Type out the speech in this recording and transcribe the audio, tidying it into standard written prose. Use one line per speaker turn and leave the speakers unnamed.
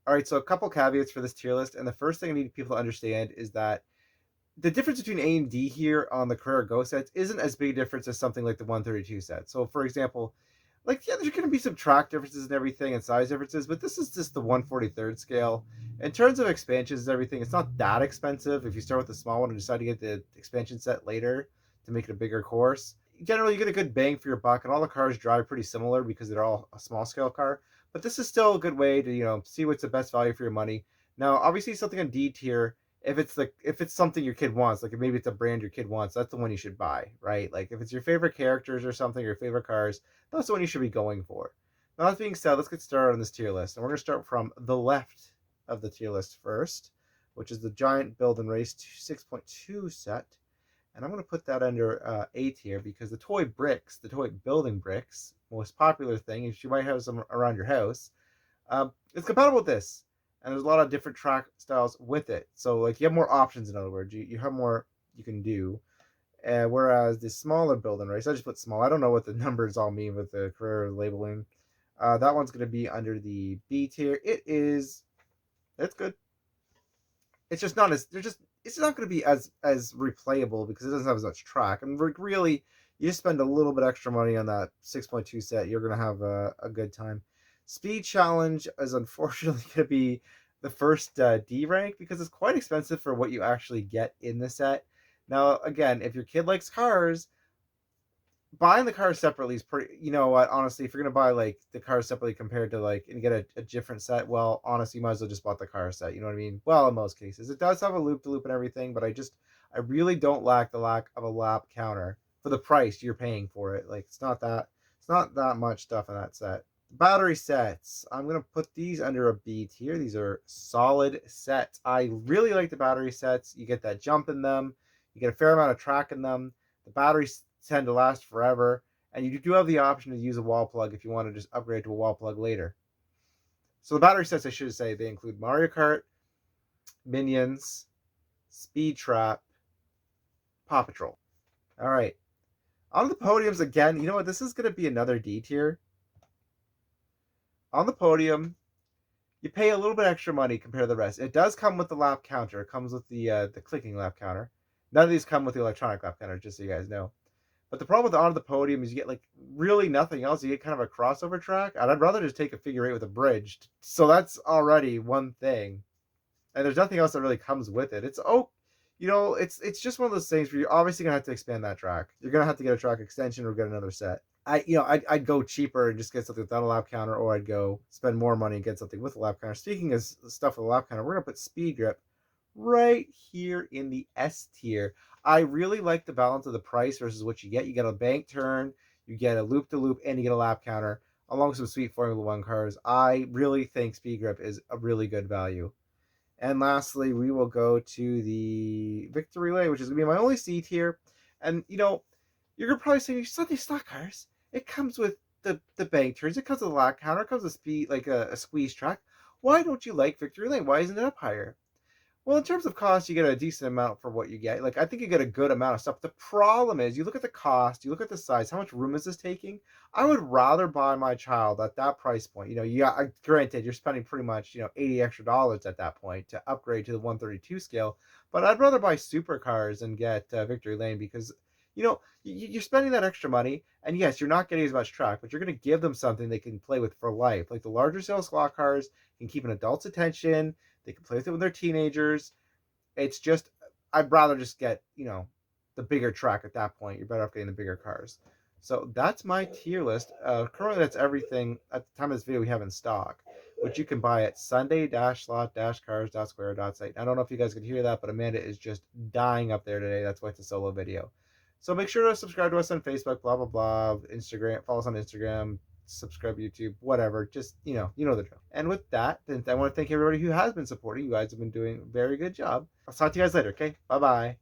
All right, so a couple caveats for this tier list, and the first thing I need people to understand is that the difference between A and D here on the Carrera Go sets isn't as big a difference as something like the 132 set. So, for example, like, yeah, there's going to be some track differences and everything and size differences, but this is just the 1/43rd scale. In terms of expansions and everything, it's not that expensive if you start with the small one and decide to get the expansion set later to make it a bigger course. Generally, you get a good bang for your buck, and all the cars drive pretty similar because they're all a small scale car. But this is still a good way to, see what's the best value for your money. Now, obviously, something on D tier, if it's something your kid wants, like maybe it's a brand your kid wants, that's the one you should buy, right? Like if it's your favorite characters or something, your favorite cars, that's the one you should be going for. Now, that being said, let's get started on this tier list. And we're going to start from the left of the tier list first, which is the Giant Build and Race 6.2 set. And I'm going to put that under A tier because the toy bricks, the toy building bricks, most popular thing, if you might have some around your house, it's compatible with this. And there's a lot of different track styles with it. So, like, you have more options, in other words. You have more you can do. Whereas the smaller build and race, I just put small. I don't know what the numbers all mean with the Carrera labeling. That one's going to be under the B tier. It's good. It's just not as it's not going to be as replayable because it doesn't have as much track. And really, you just spend a little bit extra money on that 6.2 set, you're going to have a good time. Speed Challenge is unfortunately going to be the first D rank because it's quite expensive for what you actually get in the set. Now, again, if your kid likes cars, buying the cars separately is pretty. You know what? Honestly, if you're gonna buy like the cars separately compared to like and get a different set, well, honestly, you might as well just bought the car set. You know what I mean? Well, in most cases, it does have a loop to loop and everything, but I really don't like the lack of a lap counter for the price you're paying for it. Like it's not that much stuff in that set. Battery sets. I'm gonna put these under a B tier. These are solid sets. I really like the battery sets. You get that jump in them. You get a fair amount of track in them. The batteries tend to last forever, and you do have the option to use a wall plug if you want to just upgrade to a wall plug later. So the battery sets, I should say, they include Mario Kart, Minions, Speed Trap, Paw Patrol. All right, on the podiums again. You know what? This is going to be another D tier. On the podium, you pay a little bit extra money compared to the rest. It does come with the lap counter. It comes with the clicking lap counter. None of these come with the electronic lap counter, just so you guys know. But the problem with the on the podium is you get like really nothing else. You get kind of a crossover track, and I'd rather just take a figure eight with a bridge. So that's already one thing, and there's nothing else that really comes with it. It's just one of those things where you're obviously gonna have to expand that track. You're gonna have to get a track extension or get another set. I'd go cheaper and just get something without a lap counter, or I'd go spend more money and get something with a lap counter. Speaking of stuff with a lap counter, we're gonna put Speed Grip right here in the S tier. I really like the balance of the price versus what you get. You get a bank turn, you get a loop to loop, and you get a lap counter, along with some sweet Formula One cars. I really think Speed Grip is a really good value. And lastly, we will go to the Victory Lane, which is gonna be my only C tier. And you're gonna probably say Sunday-slot-cars. It comes with the bank turns, it comes with a lap counter, it comes with speed like a squeeze track. Why don't you like Victory Lane? Why isn't it up higher? Well, in terms of cost, you get a decent amount for what you get. Like, I think you get a good amount of stuff. The problem is, you look at the cost, you look at the size, how much room is this taking? I would rather buy my child at that price point. Granted, you're spending pretty much, $80 extra at that point to upgrade to the 132 scale. But I'd rather buy supercars and get Victory Lane because, you're spending that extra money. And yes, you're not getting as much track, but you're going to give them something they can play with for life. Like the larger scale slot cars can keep an adult's attention. They can play with it when they're teenagers. It's just, I'd rather just get, the bigger track at that point. You're better off getting the bigger cars. So that's my tier list. Currently, that's everything at the time of this video we have in stock, which you can buy at Sunday-slot-cars.square.site. I don't know if you guys could hear that, but Amanda is just dying up there today. That's why it's a solo video. So make sure to subscribe to us on Facebook, blah, blah, blah, Instagram, follow us on Instagram, subscribe to YouTube, whatever. Just, you know the drill. And with that, then I want to thank everybody who has been supporting. You guys have been doing a very good job. I'll talk to you guys later, okay? Bye-bye.